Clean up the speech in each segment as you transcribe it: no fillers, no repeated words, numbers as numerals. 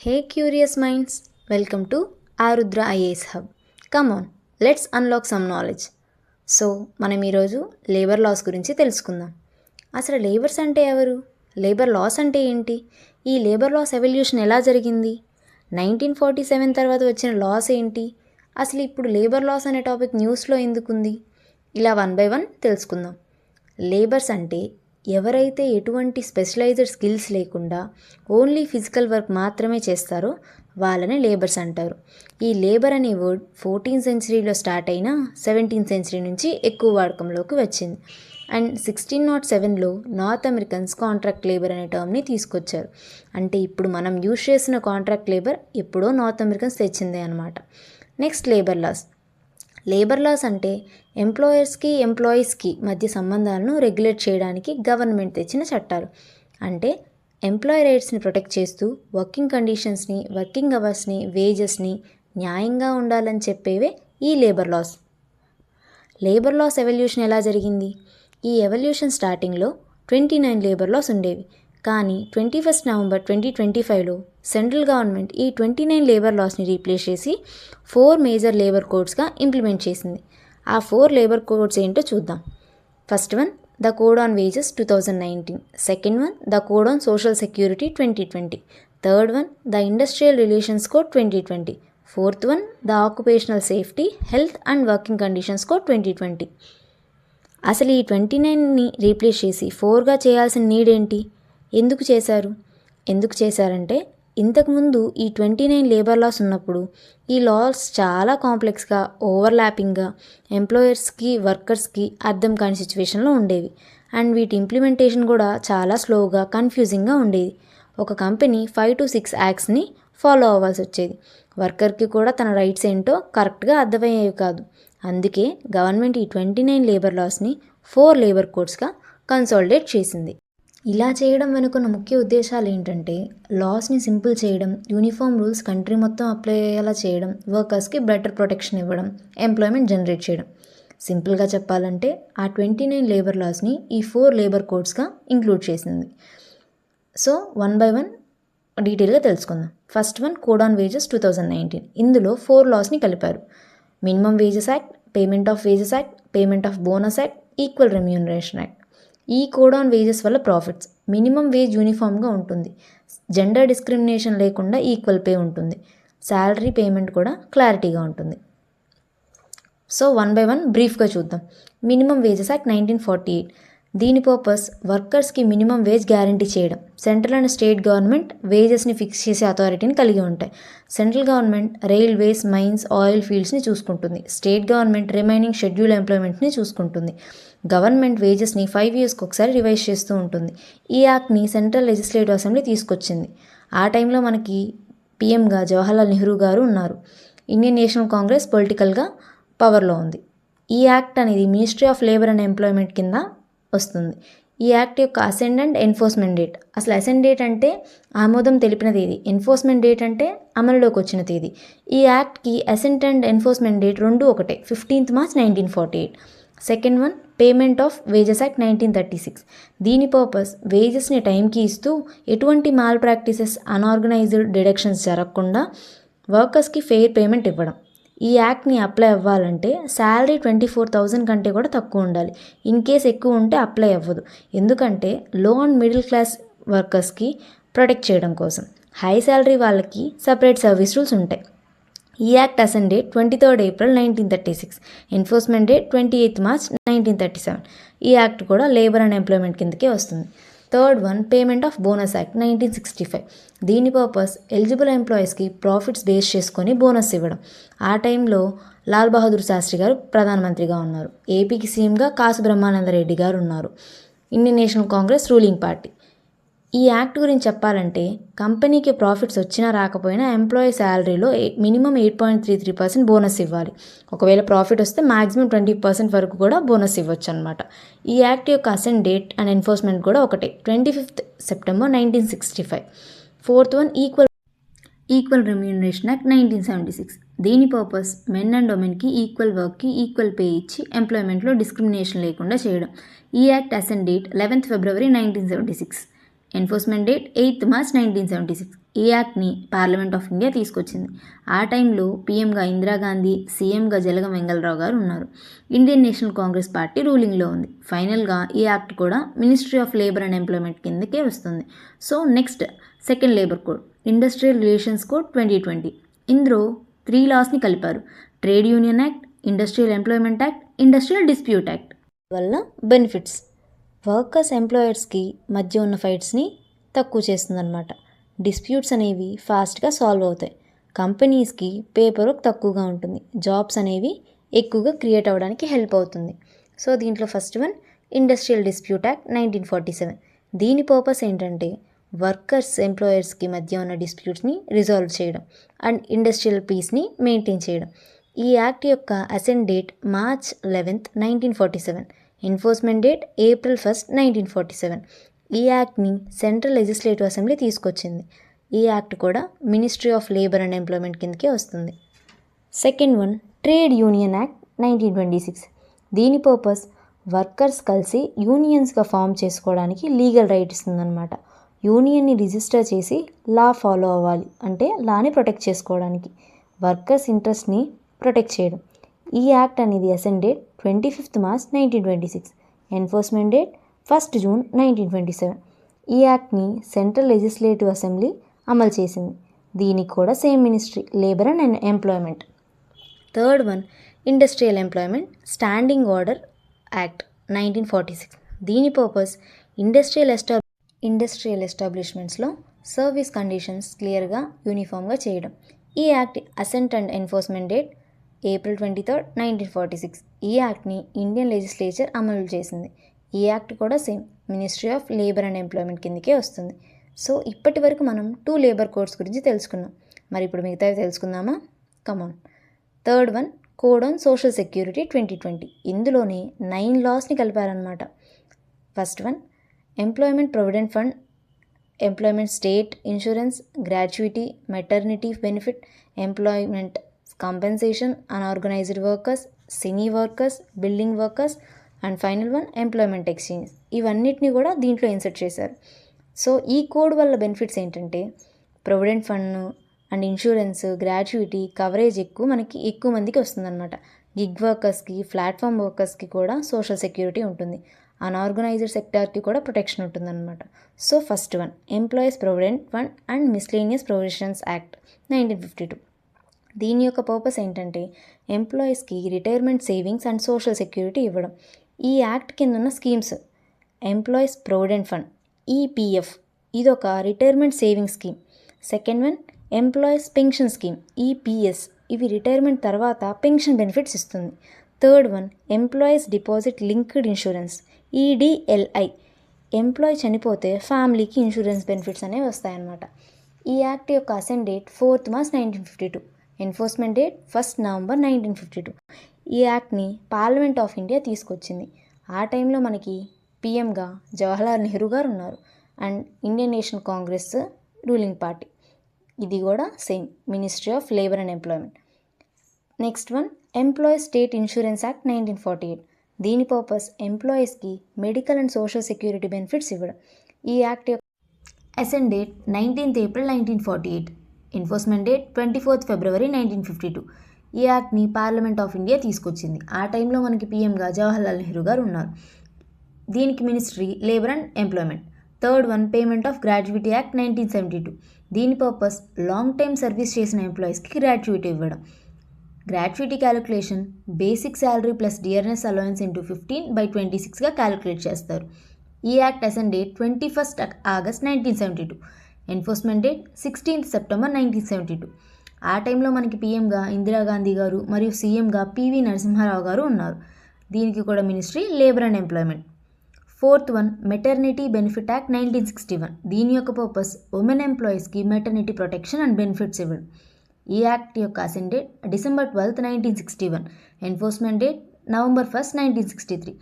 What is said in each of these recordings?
Hey curious minds, welcome to Arudra IAS Hub. Come on, let's unlock some knowledge. So మనం ఈరోజు labour laws గురించి తెలుసుకుందాం. అసలు labours అంటే ఎవరు? లేబర్ లాస్ అంటే ఏంటి? ఈ లేబర్ లాస్ ఎవల్యూషన్ ఎలా జరిగింది? 1947 తర్వాత వచ్చిన లాస్ ఏంటి? అసలు ఇప్పుడు లేబర్ లాస్ అనే టాపిక్ న్యూస్లో ఎందుకుంది? ఇలా వన్ బై వన్ తెలుసుకుందాం. లేబర్స్ అంటే ఎవరైతే ఎటువంటి స్పెషలైజ్డ్ స్కిల్స్ లేకుండా ఓన్లీ ఫిజికల్ వర్క్ మాత్రమే చేస్తారో వాళ్ళని లేబర్స్ అంటారు. ఈ లేబర్ అనే వర్డ్ 14th సెంచరీలో స్టార్ట్ అయిన 17th సెంచరీ నుంచి ఎక్కువ వాడకంలోకి వచ్చింది. అండ్ 1607లో నార్త్ అమెరికన్స్ కాంట్రాక్ట్ లేబర్ అనే టర్మ్ని తీసుకొచ్చారు. అంటే ఇప్పుడు మనం యూజ్ చేసిన కాంట్రాక్ట్ లేబర్ ఎప్పుడో నార్త్ అమెరికన్స్ తెచ్చిందే అనమాట. నెక్స్ట్ లేబర్ లాస్ అంటే ఎంప్లాయర్స్కి ఎంప్లాయీస్కి మధ్య సంబంధాలను రెగ్యులేట్ చేయడానికి గవర్నమెంట్ తెచ్చిన చట్టాలు. అంటే ఎంప్లాయీ రైట్స్ని ప్రొటెక్ట్ చేస్తూ వర్కింగ్ కండిషన్స్ని, వర్కింగ్ అవర్స్ని, వేజెస్ని న్యాయంగా ఉండాలని చెప్పేవే ఈ labour laws. Labour laws evolution ఎలా జరిగింది? ఈ ఎవల్యూషన్ స్టార్టింగ్లో 29 లేబర్ లాస్ ఉండేవి. కానీ 21 నవంబర్ 2025లో సెంట్రల్ గవర్నమెంట్ ఈ 29 లేబర్ లాస్ని రీప్లేస్ చేసి 4 మేజర్ లేబర్ కోడ్స్గా ఇంప్లిమెంట్ చేసింది. ఆ 4 లేబర్ కోడ్స్ ఏంటో చూద్దాం. First one the code on wages 2019, second one the code on social security 2020, third one the industrial relations code 2020, fourth one the occupational safety, health and working conditions code 2020. అసలు ఈ 29ని replace చేసి 4గా చేయాల్సిన need ఏంటి? ఎందుకు చేశారంటే ఇంతకుముందు ఈ 29 labour laws ఉన్నప్పుడు ఈ లాస్ చాలా కాంప్లెక్స్గా, ఓవర్లాపింగ్గా, ఎంప్లాయర్స్కి వర్కర్స్కి అర్థం కాని సిచ్యువేషన్లో ఉండేవి. అండ్ వీటి ఇంప్లిమెంటేషన్ కూడా చాలా స్లోగా, కన్ఫ్యూజింగ్గా ఉండేది. ఒక కంపెనీ 5 to 6 యాక్ట్స్ని ఫాలో అవ్వాల్సి వచ్చేది. వర్కర్కి కూడా తన రైట్స్ ఏంటో కరెక్ట్గా అర్థమయ్యేవి కాదు. అందుకే గవర్నమెంట్ ఈ 29 లేబర్ లాస్ని 4 లేబర్ కోడ్స్గా కన్సాలిడేట్ చేసింది. ఇలా చేయడం వెనుకున్న ముఖ్య ఉద్దేశాలు ఏంటంటే లాస్ని సింపుల్ చేయడం, యూనిఫామ్ రూల్స్ కంట్రీ మొత్తం అప్లై అయ్యేలా చేయడం, వర్కర్స్కి బెటర్ ప్రొటెక్షన్ ఇవ్వడం, ఎంప్లాయ్మెంట్ జనరేట్ చేయడం. సింపుల్గా చెప్పాలంటే ఆ 29 లేబర్ లాస్ని ఈ 4 లేబర్ కోడ్స్గా ఇంక్లూడ్ చేసింది. సో వన్ బై వన్ డీటెయిల్గా తెలుసుకుందాం. First one code on wages 2019. ఇందులో 4 లాస్ని కలిపారు. Minimum wages act, payment of wages act, payment of bonus act, equal remuneration act. ఈ కోడ్ ఆన్ వేజెస్ వల్ల ప్రాఫిట్స్, మినిమం వేజ్ యూనిఫామ్గా ఉంటుంది, gender discrimination లేకుండా equal pay ఉంటుంది, శాలరీ పేమెంట్ కూడా క్లారిటీగా ఉంటుంది. సో వన్ బై వన్ బ్రీఫ్గా చూద్దాం. Minimum wages act 1948. దీని పర్పస్ వర్కర్స్కి మినిమం వేజ్ గ్యారంటీ చేయడం. సెంట్రల్ అండ్ స్టేట్ గవర్నమెంట్ వేజెస్ని ఫిక్స్ చేసే అథారిటీని కలిగి ఉంటాయి. Central government railways, mines, oil ఫీల్డ్స్ని చూసుకుంటుంది. స్టేట్ గవర్నమెంట్ రిమైనింగ్ షెడ్యూల్ ఎంప్లాయ్మెంట్ని చూసుకుంటుంది. గవర్నమెంట్ వేజెస్ని 5 yearsకి ఒకసారి రివైజ్ చేస్తూ ఉంటుంది. ఈ యాక్ట్ని సెంట్రల్ లెజిస్లేటివ్ అసెంబ్లీ తీసుకొచ్చింది. ఆ టైంలో మనకి పిఎంగా జవహర్లాల్ నెహ్రూ గారు ఉన్నారు. ఇండియన్ నేషనల్ కాంగ్రెస్ పొలిటికల్గా పవర్లో ఉంది. ఈ యాక్ట్ అనేది ministry of labour and employment కింద వస్తుంది. ఈ యాక్ట్ యొక్క అసెంట్ అండ్ ఎన్ఫోర్స్మెంట్ డేట్, అసలు అసెంట్ డేట్ అంటే ఆమోదం తెలిపిన తేదీ, ఎన్ఫోర్స్మెంట్ డేట్ అంటే అమలులోకి వచ్చిన తేదీ. ఈ యాక్ట్కి అసెంట్ అండ్ ఎన్ఫోర్స్మెంట్ డేట్ రెండు ఒకటే, 15th March 1948. Second one payment of wages act 1936. దీని పర్పస్ వేజెస్ని టైంకి ఇస్తూ ఎటువంటి మాల్ ప్రాక్టీసెస్, అన్ఆర్గనైజ్డ్ డిడక్షన్స్ జరగకుండా వర్కర్స్కి ఫెయిర్ పేమెంట్ ఇవ్వడం. ఈ యాక్ట్ని అప్లై అవ్వాలంటే శాలరీ 24,000 కంటే కూడా తక్కువ ఉండాలి. ఇన్ కేస్ ఎక్కువ ఉంటే అప్లై అవ్వదు. ఎందుకంటే లో అండ్ మిడిల్ క్లాస్ వర్కర్స్కి ప్రొటెక్ట్ చేయడం కోసం. హై శాలరీ వాళ్ళకి సపరేట్ సర్వీస్ రూల్స్ ఉంటాయి. ఈ act assent date 23rd April 1936, enforcement date 28th March 1937. ఈ యాక్ట్ కూడా లేబర్ అండ్ ఎంప్లాయ్మెంట్ కిందకే వస్తుంది. Third one payment of bonus act 1965. దీని పర్పస్ ఎలిజిబుల్ ఎంప్లాయీస్కి ప్రాఫిట్స్ బేస్ చేసుకొని బోనస్ ఇవ్వడం. ఆ టైంలో లాల్ బహదూర్ శాస్త్రి గారు ప్రధానమంత్రిగా ఉన్నారు. ఏపీకి సీఎంగా కాసు బ్రహ్మానందరెడ్డి గారు ఉన్నారు. Indian national Congress ruling party. ఈ యాక్ట్ గురించి చెప్పాలంటే కంపెనీకి ప్రాఫిట్స్ వచ్చినా రాకపోయినా ఎంప్లాయీ శాలరీలో మినిమం 8.33% బోనస్ ఇవ్వాలి. ఒకవేళ ప్రాఫిట్ వస్తే మ్యాక్సిమం 20% వరకు కూడా బోనస్ ఇవ్వచ్చు అనమాట. ఈ యాక్ట్ యొక్క అసెంట్ డేట్ అండ్ ఎన్ఫోర్స్మెంట్ కూడా ఒకటే, 25th September 1965. Fourth one equal remuneration act 1976. దీని పర్పస్ మెన్ అండ్ ఉమెన్కి ఈక్వల్ వర్క్కి ఈక్వల్ పే ఇచ్చి ఎంప్లాయ్మెంట్లో డిస్క్రిమినేషన్ లేకుండా చేయడం. ఈ act assent date 11th February 1976. Enforcement date 8th March 1976. ఈ యాక్ట్ని పార్లమెంట్ ఆఫ్ ఇండియా తీసుకొచ్చింది. ఆ టైంలో పీఎంగా ఇందిరాగాంధీ, సీఎంగా జలగం వెంగళరావు గారు ఉన్నారు. ఇండియన్ నేషనల్ కాంగ్రెస్ పార్టీ రూలింగ్లో ఉంది. ఫైనల్గా ఈ యాక్ట్ కూడా ministry of labour and employment కిందకే వస్తుంది. So next second labour code, industrial relations code 2020. ఇందులో 3 లాస్ని కలిపారు: trade union act, industrial employment act, industrial dispute act. వల్ల బెనిఫిట్స్: వర్కర్స్ ఎంప్లాయర్స్కి మధ్య ఉన్న ఫైట్స్ని తక్కువ చేస్తుందన్నమాట. డిస్ప్యూట్స్ అనేవి ఫాస్ట్గా సాల్వ్ అవుతాయి. కంపెనీస్కి పేపర్ వర్క్ తక్కువగా ఉంటుంది. జాబ్స్ అనేవి ఎక్కువగా క్రియేట్ అవ్వడానికి హెల్ప్ అవుతుంది. సో దీంట్లో first one industrial dispute act 1947. దీని పర్పస్ ఏంటంటే వర్కర్స్ ఎంప్లాయర్స్కి మధ్య ఉన్న డిస్ప్యూట్స్ని రిజాల్వ్ చేయడం అండ్ ఇండస్ట్రియల్ పీస్ని మెయింటైన్ చేయడం. ఈ యాక్ట్ యొక్క assent date March 11, 1947. Enforcement date April 1, 1947. ఈ యాక్ట్ని సెంట్రల్ లెజిస్లేటివ్ అసెంబ్లీ తీసుకొచ్చింది. ఈ యాక్ట్ కూడా ministry of labour and employment కిందకే వస్తుంది. Second one trade union act 1926. దీని పర్పస్ వర్కర్స్ కలిసి యూనియన్స్గా ఫామ్ చేసుకోవడానికి లీగల్ రైట్ ఇస్తుందన్నమాట. యూనియన్ని రిజిస్టర్ చేసి లా ఫాలో అవ్వాలి, అంటే లాని ప్రొటెక్ట్ చేసుకోవడానికి, వర్కర్స్ ఇంట్రెస్ట్ని ప్రొటెక్ట్ చేయడం. ఈ యాక్ట్ అనేది assent date 25th March 1926. Enforcement date 1st June 1927. ఈ యాక్ట్ని సెంట్రల్ లెజిస్లేటివ్ అసెంబ్లీ అమలు చేసింది. దీనికి కూడా same ministry, labour and employment. Third one industrial employment standing order act 1946. దీని పర్పస్ ఇండస్ట్రియల్ ఎస్టాబ్లిష్మెంట్స్లో సర్వీస్ కండిషన్స్ క్లియర్గా యూనిఫామ్గా చేయడం. ఈ act assent and enforcement date April 23, 1946. ఈ యాక్ట్ని ఇండియన్ లెజిస్లేచర్ అమలు చేసింది. ఈ యాక్ట్ కూడా same ministry of labour and employment కిందకే వస్తుంది. సో ఇప్పటి వరకు మనం 2 లేబర్ కోడ్స్ గురించి తెలుసుకున్నాం. మరి ఇప్పుడు మిగతావి తెలుసుకుందామా? Come on. Third one code on social security 2020. ఇందులోనే 9 లాస్ని కలిపారనమాట. First one employment provident fund, employment state insurance, gratuity, maternity benefit, employment compensation, unorganized workers, cine workers, building workers and final one employment exchange. ఇవన్నిటిని కూడా దీంట్లో insert చేశారు. So ఈ code వల్ల benefits ఏంటంటే provident fund and insurance, gratuity, coverage ఎక్కువ మందికి వస్తుందన్నమాట. గిగ్ వర్కర్స్కి, ప్లాట్ఫామ్ వర్కర్స్కి కూడా సోషల్ సెక్యూరిటీ ఉంటుంది. అన్ఆర్గనైజ్డ్ సెక్టార్కి కూడా ప్రొటెక్షన్ ఉంటుందన్నమాట. So first one employees provident fund and miscellaneous provisions act 1952. దీని యొక్క పర్పస్ ఏంటంటే ఎంప్లాయీస్కి retirement savings and social security ఇవ్వడం. ఈ యాక్ట్ కింద ఉన్న schemes employees provident fund, EPF, ఇదొక retirement saving scheme. Second one employees pension scheme, EPS, ఇవి రిటైర్మెంట్ తర్వాత పెన్షన్ బెనిఫిట్స్ ఇస్తుంది. Third one employees deposit linked insurance, EDLI, employee చనిపోతే ఫ్యామిలీకి ఇన్సూరెన్స్ బెనిఫిట్స్ అనేవి వస్తాయన్నమాట. ఈ యాక్ట్ యొక్క assent date 4th March 1952. Enforcement date 1st November 1952. ఈ యాక్ట్ని పార్లమెంట్ ఆఫ్ ఇండియా తీసుకొచ్చింది. ఆ టైంలో మనకి పీఎంగా జవహర్లాల్ నెహ్రూ గారు ఉన్నారు and Indian national Congress ruling party. ఇది కూడా same ministry of labour and employment. Next one employees state insurance act 1948. దీని పర్పస్ ఎంప్లాయీస్కి medical and social security benefits ఇవ్వడం. ఈ యాక్ట్ యొక్క assent date 19th April 1948. Enforcement date 24th February 1952. ఈ యాక్ట్ని parliament of India తీసుకొచ్చింది. ఆ టైంలో మనకి పీఎంగా జవహర్లాల్ నెహ్రూ గారు ఉన్నారు. దీనికి ministry labour and employment. Third one payment of gratuity act 1972. దీని పర్పస్ లాంగ్ టైమ్ సర్వీస్ చేసిన ఎంప్లాయీస్కి గ్రాట్యుటీ ఇవ్వడం. Gratuity calculation basic salary plus dearness allowance into 15/26గా క్యాలిక్యులేట్ చేస్తారు. ఈ act assent date 21st August 1972. Enforcement date 16th September 1972. ఆ టైంలో మనకి పీఎంగా ఇందిరాగాంధీ గారు మరియు సీఎంగా పివి నరసింహారావు గారు ఉన్నారు. దీనికి కూడా ministry labour and employment. Fourth one maternity benefit act 1961. దీని యొక్క పర్పస్ ఉమెన్ ఎంప్లాయీస్కి మెటర్నిటీ ప్రొటెక్షన్ అండ్ బెనిఫిట్స్ ఇవ్వడం. ఈ యాక్ట్ యొక్క assent date December 12th 1961. Enforcement date November 1st 1963.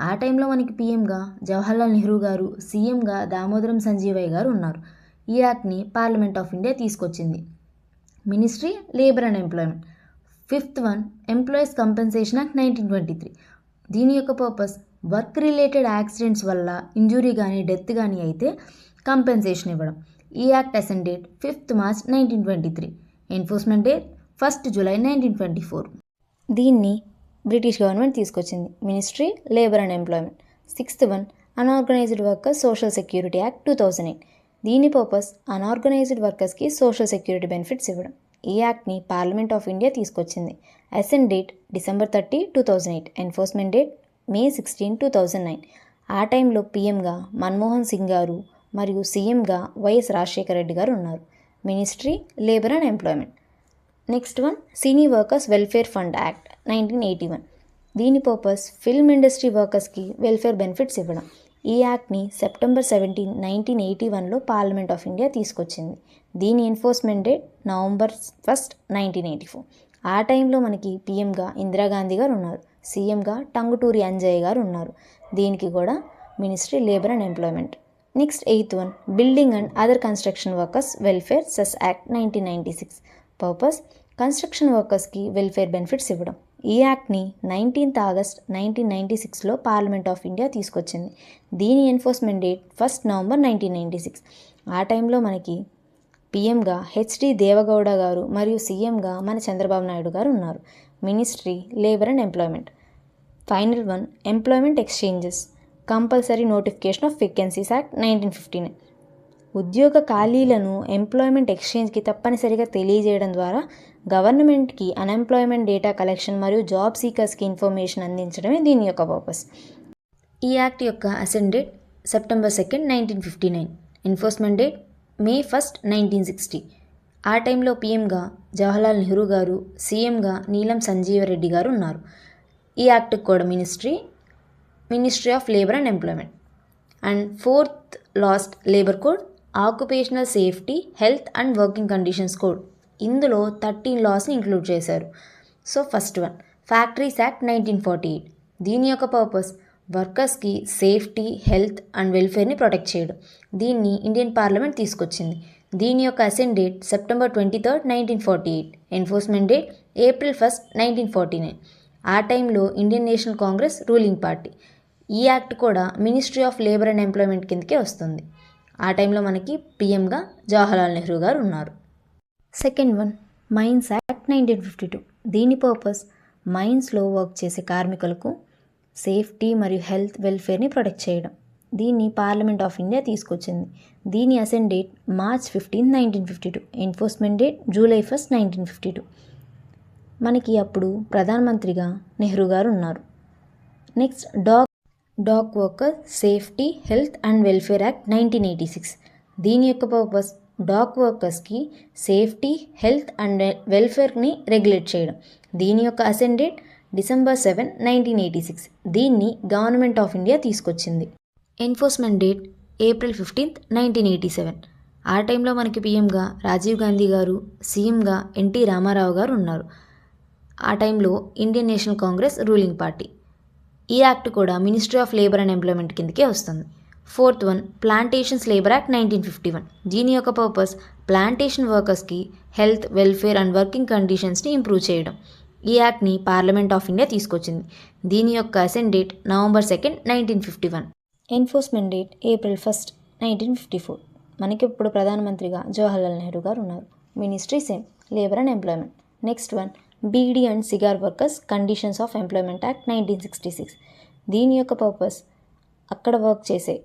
ఆ టైంలో మనకి పీఎంగా జవహర్లాల్ నెహ్రూ గారు, సీఎంగా దామోదరం సంజీవయ్య గారు ఉన్నారు. ఈ యాక్ట్ని పార్లమెంట్ ఆఫ్ ఇండియా తీసుకొచ్చింది. Ministry labour and employment. Fifth one employees compensation act 1923. దీని యొక్క పర్పస్ వర్క్ రిలేటెడ్ యాక్సిడెంట్స్ వల్ల ఇంజురీ కానీ డెత్ కానీ అయితే కంపెన్సేషన్ ఇవ్వడం. ఈ act assent date 5th March 1923. Enforcement date 1st July 1924. దీన్ని బ్రిటిష్ గవర్నమెంట్ తీసుకొచ్చింది. Ministry labour and employment. 6th one unorganised workers social security act 2008. దీని పర్పస్ అన్ఆర్గనైజ్డ్ వర్కర్స్కి సోషల్ సెక్యూరిటీ బెనిఫిట్స్ ఇవ్వడం. ఈ యాక్ట్ని పార్లమెంట్ ఆఫ్ ఇండియా తీసుకొచ్చింది. Assent date December 30, 2008. Enforcement date May 16, 2009. ఆ టైంలో పీఎంగా మన్మోహన్ సింగ్ గారు మరియు సీఎంగా వైఎస్ రాజశేఖర రెడ్డి గారు ఉన్నారు. Ministry labour and employment. Next one cine workers welfare fund act 1981. దీని పర్పస్ ఫిల్మ్ ఇండస్ట్రీ వర్కర్స్కి వెల్ఫేర్ బెనిఫిట్స్ ఇవ్వడం. ఈ యాక్ట్ని September 17, 1981లో పార్లమెంట్ ఆఫ్ ఇండియా తీసుకొచ్చింది. దీని ఎన్ఫోర్స్మెంట్ డేట్ November 1, 1984. ఆ టైంలో మనకి పీఎంగా ఇందిరాగాంధీ గారు ఉన్నారు. సీఎంగా టంగుటూరి అంజయ్య గారు ఉన్నారు. దీనికి కూడా ministry labour and employment. Next 8th one building and other construction workers welfare cess act 1996. Purpose construction వర్కర్స్కి వెల్ఫేర్ బెనిఫిట్స్ ఇవ్వడం. ఈ యాక్ట్ని 19th August 1996లో పార్లమెంట్ ఆఫ్ ఇండియా తీసుకొచ్చింది. దీని ఎన్ఫోర్స్మెంట్ డేట్ 1st November 1996. ఆ టైంలో మనకి పీఎంగా హెచ్డి దేవగౌడ గారు మరియు సీఎంగా మన చంద్రబాబు నాయుడు గారు ఉన్నారు. Ministry labour and employment. Final one employment exchanges compulsory notification of vacancies act 1959. ఉద్యోగ ఖాళీలను ఎంప్లాయ్మెంట్ ఎక్స్చేంజ్కి తప్పనిసరిగా తెలియజేయడం ద్వారా గవర్నమెంట్కి అన్ఎంప్లాయ్మెంట్ డేటా కలెక్షన్ మరియు జాబ్ సీకర్స్కి ఇన్ఫర్మేషన్ అందించడమే దీని యొక్క పర్పస్. ఈ యాక్ట్ యొక్క assent date September 2, 1959. Enforcement date May 1, 1960. ఆ టైంలో పీఎంగా జవహర్లాల్ నెహ్రూ గారు, సీఎంగా నీలం సంజీవరెడ్డి గారు ఉన్నారు. ఈ యాక్ట్కి కూడా ministry of labour and employment. And 4th last labour code occupational safety health and working conditions code. ఇందులో 13 లాస్ని ఇంక్లూడ్ చేశారు. So first one factories act 1948. దీని యొక్క పర్పస్ వర్కర్స్కి సేఫ్టీ హెల్త్ అండ్ వెల్ఫేర్ని ప్రొటెక్ట్ చేయడం. దీన్ని ఇండియన్ పార్లమెంట్ తీసుకొచ్చింది. దీని యొక్క assent date September 23, 1948. Enforcement date April 1, 1949. ఆ టైంలో Indian national Congress ruling party. ఈ యాక్ట్ కూడా ministry of labour and employment కిందకే వస్తుంది. ఆ టైంలో మనకి పీఎంగా జవహర్లాల్ నెహ్రూ గారు ఉన్నారు. Second one mines act 1952. దీని పర్పస్ మైన్స్లో వర్క్ చేసే కార్మికులకు సేఫ్టీ మరియు హెల్త్ వెల్ఫేర్ని ప్రొటెక్ట్ చేయడం. దీన్ని పార్లమెంట్ ఆఫ్ ఇండియా తీసుకొచ్చింది. దీని assent date March 15, 1952. Enforcement date July 1, 1952. మనకి అప్పుడు ప్రధానమంత్రిగా నెహ్రూ గారు ఉన్నారు. Next dock worker safety health and welfare act 1986. దీని యొక్క పర్పస్ డాక్ వర్కర్స్కి సేఫ్టీ హెల్త్ అండ్ వెల్ఫేర్ని రెగ్యులేట్ చేయడం. దీని యొక్క అసెంట్ డేట్ December 7, 1986. దీన్ని గవర్నమెంట్ ఆఫ్ ఇండియా తీసుకొచ్చింది. Enforcement date April 15, 1987. ఆ టైంలో మనకి పీఎంగా రాజీవ్ గాంధీ గారు, సీఎంగా ఎన్టీ రామారావు గారు ఉన్నారు. ఆ టైంలో Indian national Congress ruling party. ఈ యాక్ట్ కూడా ministry of labour and employment కిందకే వస్తుంది. 4th one plantations labour act 1951. దీని యొక్క పర్పస్ ప్లాంటేషన్ వర్కర్స్కి హెల్త్ వెల్ఫేర్ అండ్ వర్కింగ్ కండిషన్స్ని ఇంప్రూవ్ చేయడం. ఈ యాక్ట్ని పార్లమెంట్ ఆఫ్ ఇండియా తీసుకొచ్చింది. దీని యొక్క assent date November 2, 1951. Enforcement date April 1, 1954. మనకి ఇప్పుడు ప్రధానమంత్రిగా జవహర్లాల్ నెహ్రూ గారు ఉన్నారు. Ministry same labour and employment. Next one beedi and cigar workers conditions of employment act 1966. దీని యొక్క పర్పస్ అక్కడ వర్క్ చేసే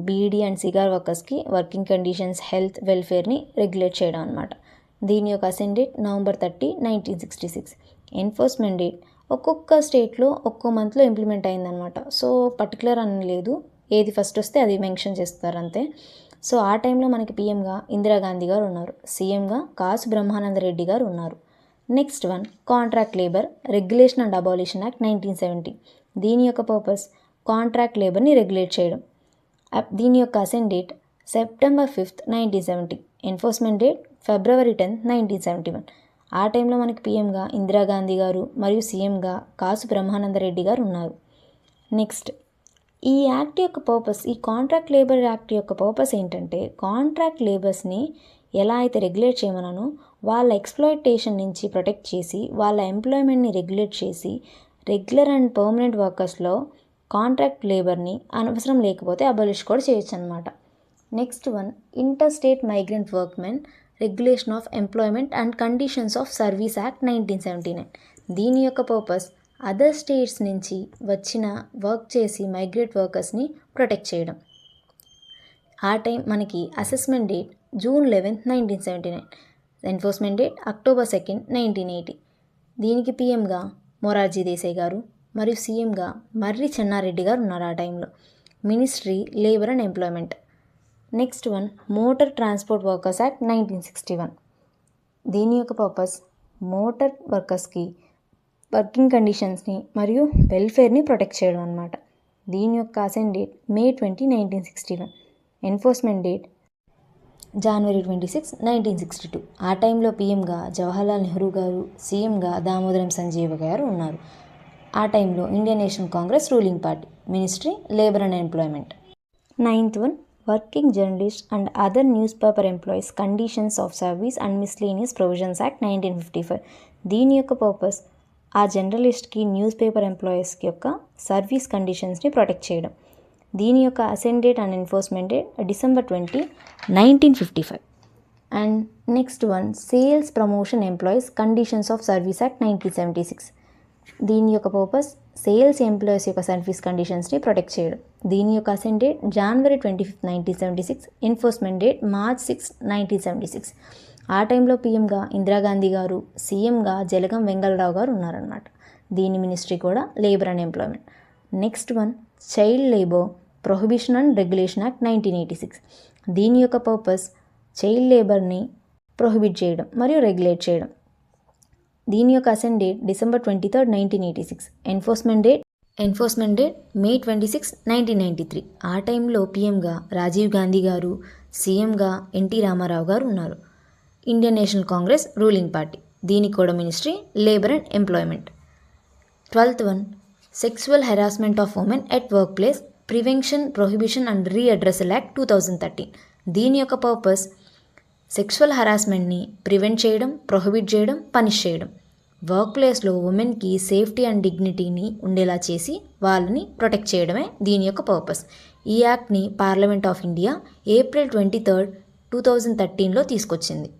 బీడీ అండ్ సిగార్ వర్కర్స్కి వర్కింగ్ కండిషన్స్ హెల్త్ వెల్ఫేర్ని రెగ్యులేట్ చేయడం అనమాట. దీని యొక్క assent date November 30, 1966. Enforcement date ఒక్కొక్క స్టేట్లో ఒక్కో మంత్లో ఇంప్లిమెంట్ అయిందనమాట. సో పర్టికులర్ అని లేదు, ఏది ఫస్ట్ వస్తే అది మెన్షన్ చేస్తారు అంతే. సో ఆ టైంలో మనకి పీఎంగా ఇందిరాగాంధీ గారు ఉన్నారు. సీఎంగా కాసు బ్రహ్మానంద రెడ్డి గారు ఉన్నారు. Next one contract labour regulation and abolition act 1970. దీని యొక్క పర్పస్ కాంట్రాక్ట్ లేబర్ని రెగ్యులేట్ చేయడం. దీని యొక్క assent date September 5, 1970. Enforcement date February 10, 1971. ఆ టైంలో మనకి పీఎంగా ఇందిరాగాంధీ గారు మరియు సీఎంగా కాసు బ్రహ్మానంద రెడ్డి గారు ఉన్నారు. నెక్స్ట్ ఈ యాక్ట్ యొక్క పర్పస్ ఈ కాంట్రాక్ట్ లేబర్ యాక్ట్ యొక్క పర్పస్ ఏంటంటే కాంట్రాక్ట్ లేబర్స్ని ఎలా అయితే రెగ్యులేట్ చేయమన్నానో వాళ్ళ ఎక్స్ప్లాయిటేషన్ నుంచి ప్రొటెక్ట్ చేసి వాళ్ళ ఎంప్లాయ్మెంట్ని రెగ్యులేట్ చేసి రెగ్యులర్ అండ్ పర్మనెంట్ వర్కర్స్లో కాంట్రాక్ట్ లేబర్ని అనవసరం లేకపోతే అబాలిష్ కూడా చేయొచ్చు అనమాట. Next one interstate migrant workmen regulation of employment and conditions of service act 1979. దీని యొక్క పర్పస్ అదర్ స్టేట్స్ నుంచి వచ్చిన వర్క్ చేసి మైగ్రేట్ వర్కర్స్ని ప్రొటెక్ట్ చేయడం. ఆ టైం మనకి assessment date June 11, 1979, enforcement date October 2, 1980. దీనికి పిఎంగా మొరార్జీ దేశాయ్ గారు మరియు సీఎంగా మర్రి చెన్నారెడ్డి గారు ఉన్నారు ఆ టైంలో. Ministry labour and employment. Next one motor transport workers act 1961. దీని యొక్క పర్పస్ మోటార్ వర్కర్స్కి వర్కింగ్ కండిషన్స్ని మరియు వెల్ఫేర్ని ప్రొటెక్ట్ చేయడం అనమాట. దీని యొక్క assent date May 20, 1961, enforcement date January 26, 1962. ఆ టైంలో పిఎంగా జవహర్లాల్ నెహ్రూ గారు, సీఎంగా దామోదరం సంజీవ గారు ఉన్నారు. ఆ టైంలో Indian national Congress ruling party. Ministry labour and employment. 9th one working journalist and other news paper employees conditions of service and miscellaneous provisions act 1955. దీని యొక్క పర్పస్ ఆ జర్నలిస్ట్కి న్యూస్ పేపర్ ఎంప్లాయీస్కి యొక్క సర్వీస్ కండిషన్స్ని ప్రొటెక్ట్ చేయడం. దీని యొక్క assent date and enforcement date December 20, 1955. And next one sales promotion employees conditions of service act 1976. దీని యొక్క పర్పస్ సేల్స్ ఎంప్లాయీస్ యొక్క సర్వీస్ కండిషన్స్ని ప్రొటెక్ట్ చేయడం. దీని యొక్క assent date January 25, 1976, enforcement date March 6, 1976. ఆ టైంలో పిఎంగా ఇందిరాగాంధీ గారు, సీఎంగా జలగం వెంగళరావు గారు ఉన్నారనమాట. దీని మినిస్ట్రీ కూడా labour and employment. Next one child labour prohibition and regulation act 1986. దీని యొక్క పర్పస్ చైల్డ్ లేబర్ని ప్రొహిబిట్ చేయడం మరియు రెగ్యులేట్ చేయడం. దీని యొక్క assent date December 23, 1986, enforcement date May 26, 1993. ఆ టైంలో పిఎంగా రాజీవ్ గాంధీ గారు, సీఎంగా ఎన్టీ రామారావు గారు ఉన్నారు. Indian national Congress ruling party. దీనికి కూడా ministry labour and employment. 12th one sexual harassment of women at work place prevention prohibition and redressal act 2013. దీని యొక్క పర్పస్ సెక్సువల్ హెరాస్మెంట్ని ప్రివెంట్ చేయడం, ప్రొహిబిట్ చేయడం, పనిష్ చేయడం. వర్క్ ప్లేస్లో ఉమెన్కి సేఫ్టీ అండ్ డిగ్నిటీని ఉండేలా చేసి వాళ్ళని ప్రొటెక్ట్ చేయడమే దీని యొక్క పర్పస్. ఈ యాక్ట్ని పార్లమెంట్ ఆఫ్ ఇండియా April 23, 2013లో తీసుకొచ్చింది.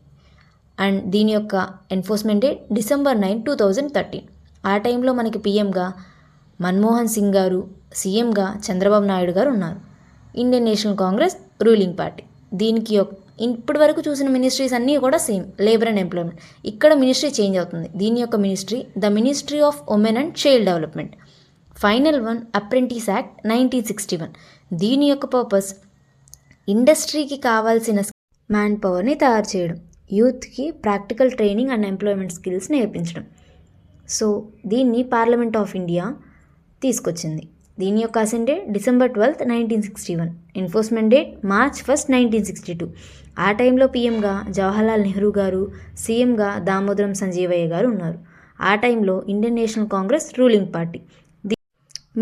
అండ్ దీని యొక్క ఎన్ఫోర్స్మెంట్ డేట్ December 9, 2013. ఆ టైంలో మనకి పిఎంగా మన్మోహన్ సింగ్ గారు, సీఎంగా చంద్రబాబు నాయుడు గారు ఉన్నారు. Indian national Congress ruling party. దీనికి ఇప్పటి వరకు చూసిన మినిస్ట్రీస్ అన్నీ కూడా సేమ్ లేబర్ అండ్ ఎంప్లాయ్మెంట్. ఇక్కడ మినిస్ట్రీ చేంజ్ అవుతుంది. దీని యొక్క ministry the ministry of women and child development. Final one apprentice act 1961. దీని యొక్క పర్పస్ ఇండస్ట్రీకి కావాల్సిన మ్యాన్ పవర్ని తయారు చేయడం, యూత్కి practical training and employment skills నేర్పించడం. సో దీన్ని పార్లమెంట్ ఆఫ్ ఇండియా తీసుకొచ్చింది. దీని యొక్క assent date December 12, 1961, enforcement date March 1, 1962. ఆ టైంలో పిఎంగా జవహర్లాల్ నెహ్రూ గారు, సీఎంగా దామోదరం సంజీవయ్య గారు ఉన్నారు. ఆ టైంలో Indian national Congress ruling party.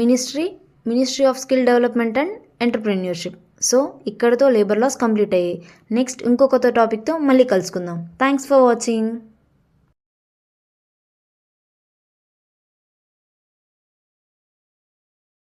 Ministry of skill development and entrepreneurship. So ఇక్కడతో లేబర్ లాస్ కంప్లీట్ అయ్యాయి. నెక్స్ట్ ఇంకొక టాపిక్తో మళ్ళీ కలుసుకుందాం. Thanks for watching.